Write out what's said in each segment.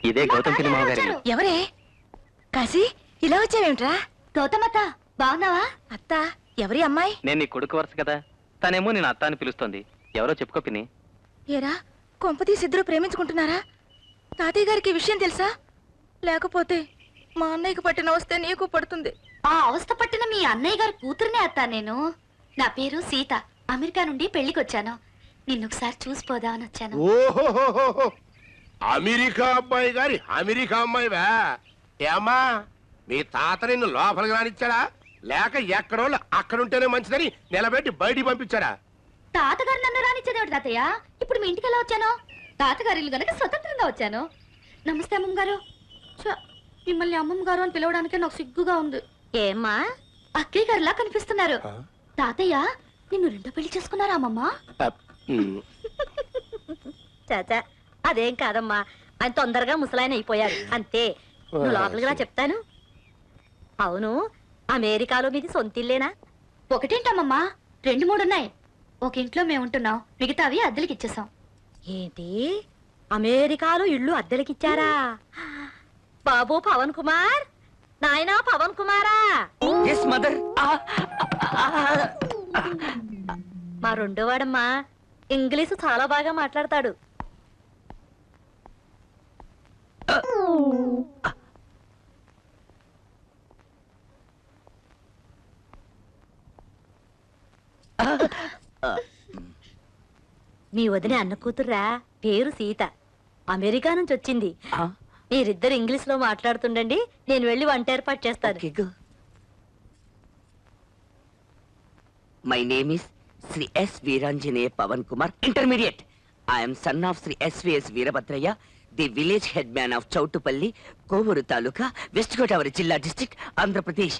ఇదే గౌతమ్ పిన్ని మామగారు. ఎవరే కాశీ, ఇలా వచ్చావేమిట్రా? గౌతమత్త బాగున్నావా? అత్త ఎవరి అమ్మాయి? నేను నీ కొడుకు వరుస కదా, తనేమో నేను అత్త అని పిలుస్తోంది. ఎవరో చెప్పుకో పిన్ని. ఏరా, కొంపతీసి ఇద్దరు ప్రేమించుకుంటున్నారా? తాతయ్య గారికి విషయం తెలుసా? లేకపోతే మా అన్నయ్యకి పట్టిన అవస్థ నీకు పడుతుంది. ఆ అవస్థ పట్టిన మీ అన్నయ్య గారి కూతురునే అత్త నేను. నా పేరు సీత. అమెరికా నుండి పెళ్లికొచ్చాను. నిన్నొకసారి చూసిపోదా అని వచ్చాను. ఓహో, అమెరికా అబ్బాయి గారి అమెరికా అమ్మాయివా? ఏమ్మా, మీ తాత నిన్ను లోపలికి రానిచ్చాడా, లేక ఎక్కడోళ్ళు అక్కడుంటేనే మంచిదని నిలబెట్టి బయటికి పంపించాడా? తాతగారు నన్ను రానిచ్చేదేమిటి తాతయ్య? ఇప్పుడు మీ ఇంటికి ఎలా వచ్చాను? తాతగారి ఇల్లు గనక స్వతంత్రంగా వచ్చాను. నమస్తే అమ్మమ్మ గారు. మిమ్మల్ని అమ్మమ్మ గారు అని పిలవడానికే నాకు సిగ్గుగా ఉంది. ఏమ్మా, అక్కయ్య గారిలా కనిపిస్తున్నారు. తాతయ్య నిన్ను రెండో పెళ్లి చేసుకున్నారా అమ్మమ్మ? చాచా, అదేం కాదమ్మా, ఆయన తొందరగా ముసలాయన అయిపోయారు అంతే. నువ్వు లోపలిగా చెప్తాను. అవును, అమెరికాలో మీది సొంతిల్లేనా? ఒకటేంటమ్మమ్మా, 2, 3 ఉన్నాయి. ఒక ఇంట్లో మేము ఉంటున్నాం, మిగతావి అద్దెలకి ఇచ్చేసాం. ఏంటి, అమెరికాలో ఇళ్ళు అద్దెలకిచ్చారా? బాబు పవన్ కుమార్, నాయనా పవన్ కుమారా. మదర్. మా రెండోవాడమ్మా ఇంగ్లీషు చాలా బాగా మాట్లాడతాడు. మీ వదిన అన్న కూతుర్రా, పేరు సీత. అమెరికా నుంచి వచ్చింది. మీరిద్దరు ఇంగ్లీష్ లో మాట్లాడుతుండండి, నేను వెళ్ళి వంట ఏర్పాటు చేస్తాను. My name is Shri S Veeranjaneya Pavan Kumar, intermediate. I'm son of Shri SVS Veerabhadraiah, the village head man of Chowtupalli, Kovur తాలూకా, వెస్ట్ గోదావరి జిల్లా, district, Andhra Pradesh.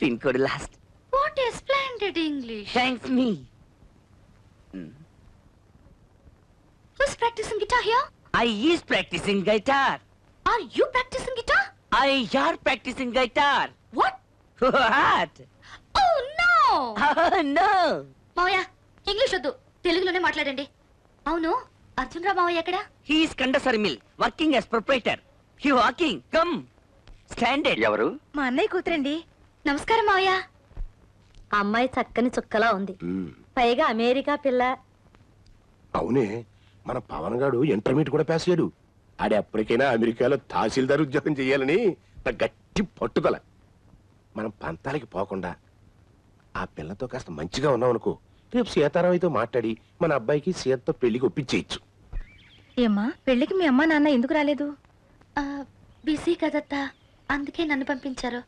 Pin code last. What a splendid English. Thanks me. Who's practicing guitar here? I is practicing guitar. Are you practicing guitar? I are practicing guitar. What? What? Oh no! No. మావయ్య, English వద్దు, తెలుగులోనే మాట్లాడండి. అవును, అర్జున్ రావు మావయ్య ఎక్కడ? He is Kandasari Mill, working as proprietor. He walking. Come. Stand it. ఎవరు? మా అన్నయ్య కూతురండి. నమస్కారం మావయ్య. అమ్మాయి చక్కని చుక్కలా ఉంది, పైగా అమెరికా పిల్ల. అవునే, మన పవన్ గాడు ఇంటర్మీడియట్ కూడా పాస్ అయ్యాడు. ఆడ ఎప్పటికైనా అమెరికాలో తహసీల్దార్ ఉద్యోగం చేయాలని గట్టి పట్టుదల. మనం పంతాలకి పోకుండా ఆ పిల్లతో కాస్త మంచిగా ఉన్నాం అనుకో, రేపు సీతారామయ్యతో మాట్లాడి మన అబ్బాయికి సీతతో పెళ్లికి ఒప్పించేయచ్చు. ఏమ్మా, పెళ్లికి మీ అమ్మ నాన్న ఎందుకు రాలేదు? బిజీ కదత్తా, అందుకే నన్ను పంపించారు.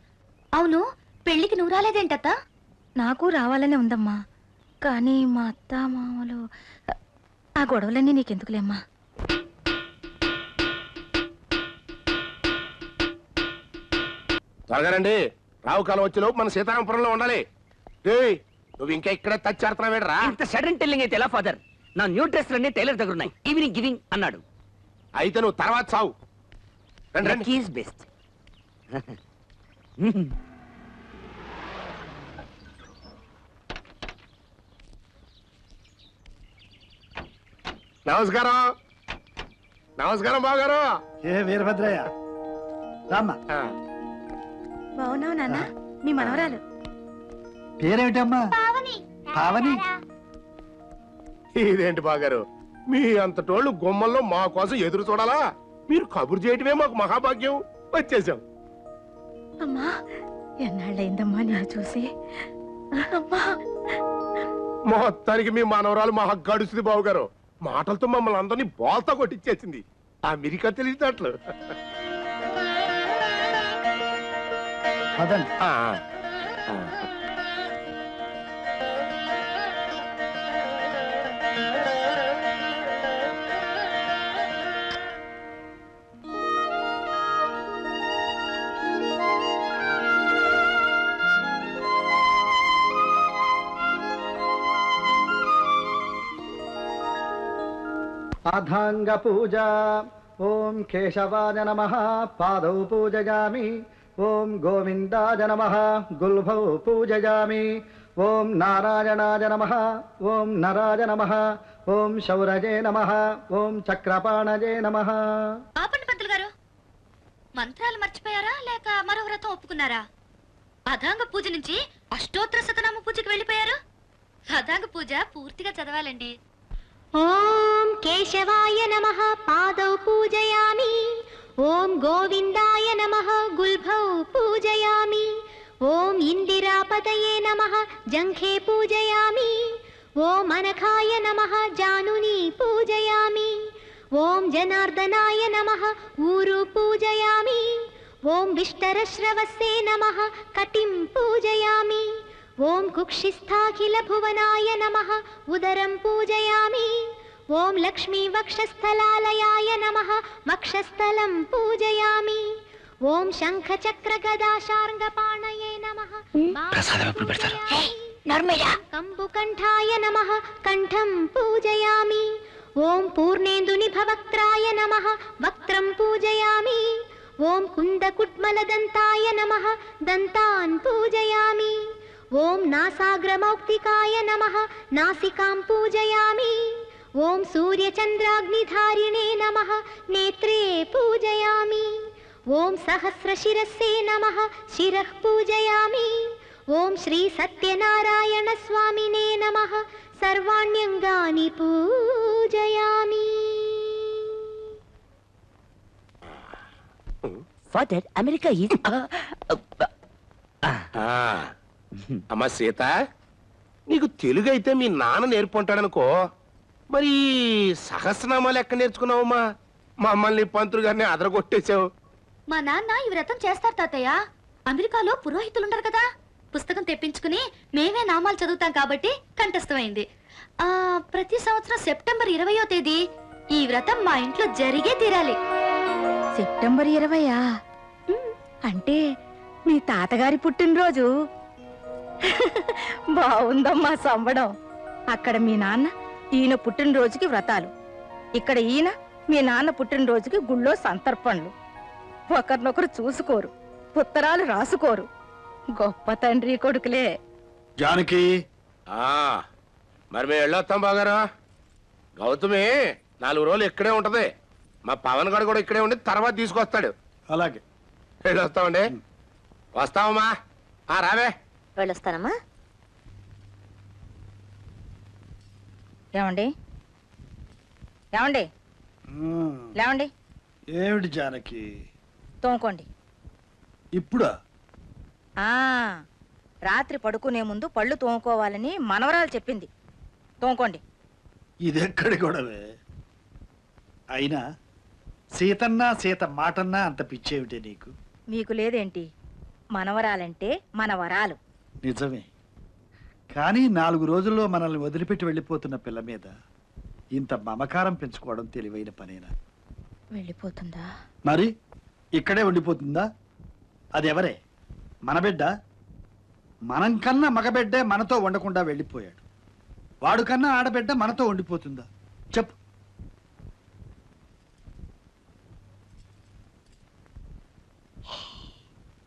అవును, పెళ్లికి నువ్వు రాలేదేంటత్తా? నాకు రావాలనే ఉందమ్మా, కానీ మా అత్త మామలు ఆ గొడవలన్నీ నీకెందుకులేమ్మా. త్వరగా రండి, రావు కాలం వచ్చేలోపు మన సీతారామపురంలో ఉండాలి. నువ్వు ఇంకా ఇక్కడే తచ్చాడుతున్నావేడ్రా? ఇంత సడన్ టెల్లింగ్ అయితే ఎలా ఫాదర్? నా న్యూ డ్రెస్ అన్ని టైలర్ దగ్గర ఉన్నాయి, ఈవినింగ్ గివింగ్ అన్నాడు. అయితే నువ్వు తర్వాత చావు. రండి. Is best. నమస్కారం. నమస్కారం బావగారు. ఏ వీరభద్రయ్య, రామ్మా. బావున్నావు నాన్న, మీ మనవరాలు. పేరేమిటమ్మా? పావని. ఇదేంటి బాగారు, మీ అంతటోళ్ళు గుమ్మల్లో మా కోసం ఎదురు చూడాలా? మీరు కబురు చేయటమే మాకు మహాభాగ్యం. వచ్చేసాం. అమ్మా, ఎన్నాళ్ళైందమ్మా నేను చూసి. అమ్మా, మొత్తానికి మీ మనవరాలు మహా గడుస్తుంది బావగారు. మాటలతో మమ్మల్ని అందరినీ బోల్తా కొట్టించేసింది. అమెరికా తెలియటట్లు. అథాంగ పూజ. ఓం కేశవాయ నమః పాదౌ పూజయామి. ఓం గోవిందాయ నమః గుల్భౌ పూజయామి. ఓం నారాయణాయ నమః ఓం నరాయ నమః ఓం శౌరజే నమః ఓం చక్రపాణజే నమః. ఆపండి పంతులు గారు, మంత్రాలు మర్చిపోయారా లేక మరో వ్రతం ఒప్పుకున్నారా? అథాంగ పూజ నుంచి అష్టోత్తర శతనామ పూజకి వెళ్ళిపోయారు. అథాంగ పూజ పూర్తిగా చదవాలండి. ఓం కేశవాయ నమః పాదౌ పూజయామి. ఓం గోవిందాయ నమః గుల్భౌ పూజయామి. ఓం ఇందిరాపతయే నమః జంఘే పూజయామి. ఓం అనఘాయ నమః జానుని పూజయామి. ఓం జనార్దనాయ నమః ఊరు పూజయామి. ఓం విష్టరశ్రవస్సే నమః కటిం పూజయామి. ఓం కుక్షిస్థాఖిల భువనాయ నమః ఉదరం పూజయామి. ఓం లక్ష్మీ వక్షస్థలాలయాయ నమః వక్షస్థలం పూజయామి. ఓం శంఖ చక్ర గదా శార్ంగపాణయే నమః కంబుకంఠాయ నమః కంఠం పూజయామి. ఓం పూర్ణేందునిభవక్త్రాయ నమః వక్త్రం పూజయామి. ఓం కుందకుడ్మలదంతాయ నమః దంతాన్ పూజయామి. ఓం నాసాగ్రమౌక్తికాయ నమః నాసికాం పూజయామి. ఓం సూర్యచంద్రాగ్నిధారిణే నమః నేత్రే పూజయామి. ఓం సహస్రశిరస్సే నమః శిరః పూజయామి. ఓం శ్రీ సత్యనారాయణ స్వామినే నమః సర్వాణ్యంగాని పూజయామి. ఫాదర్ అమెరికా ఈజ్ అమ్మ సీత, నీకు తెలుగు అయితే మీ నాన్న నేర్పుంటాడనుకో, మరి సహస్రనామాలు ఎక్కడ నేర్చుకున్నావమ్మా? మమ్మల్ని పంతులు గారిని అదరగొట్టేశావు. మా నాన్న ఈ వ్రతం చేస్తారు తాతయ్య. అమెరికాలో పురోహితులుంటారు కదా, పుస్తకం తెప్పించుకుని మేమే నామాలు చదువుతాం కాబట్టి కంఠస్థమైంది. ప్రతి సంవత్సరం సెప్టెంబర్ 20వ తేదీ ఈ వ్రతం మా ఇంట్లో జరిగే తీరాలి. సెప్టెంబర్ 20 అంటే మీ తాతగారి పుట్టినరోజు. బాగుందమ్మా సంబడం. అక్కడ మీ నాన్న ఈయన పుట్టినరోజుకి వ్రతాలు, ఇక్కడ ఈయన మీ నాన్న పుట్టినరోజుకి గుళ్ళో సంతర్పణలు. ఒకరినొకరు చూసుకోరు, ఉత్తరాలు రాసుకోరు. గొప్ప తండ్రి కొడుకులే. జానకి, మరి మేము వెళ్ళొస్తాం బాగారా. గౌతమి 4 రోజులు ఇక్కడే ఉంటది. మా పవన్ గారు కూడా ఇక్కడే ఉండి తర్వాత తీసుకొస్తాడు. అలాగే వెళ్ళొస్తామండి. వస్తావమ్మా. రావే. వెళ్ళొస్తానమ్మా. ఏమండి ఏమండి లేవండి. ఏమిటి జానకి తోముకోండి. ఇప్పుడా? రాత్రి పడుకునే ముందు పళ్ళు తోముకోవాలని మనవరాలు చెప్పింది. తోముకోండి. ఇదెక్కడి గొడవే? అయినా సీతన్నా సీత మాటన్నా అంత పిచ్చేమిటే నీకు? మీకు లేదేంటి? మనవరాలంటే మన వరాలు. నిజమే, కానీ 4 రోజుల్లో మనల్ని వదిలిపెట్టి వెళ్ళిపోతున్న పిల్ల మీద ఇంత మమకారం పెంచుకోవడం తెలివైన పనేనా? వెళ్ళిపోతుందా? మరి ఇక్కడే ఉండిపోతుందా? అదెవరే? మన బిడ్డ. మనం కన్నా మగబిడ్డే మనతో ఉండకుండా వెళ్ళిపోయాడు. వాడు కన్నా ఆడబిడ్డ మనతో ఉండిపోతుందా? చెప్పు.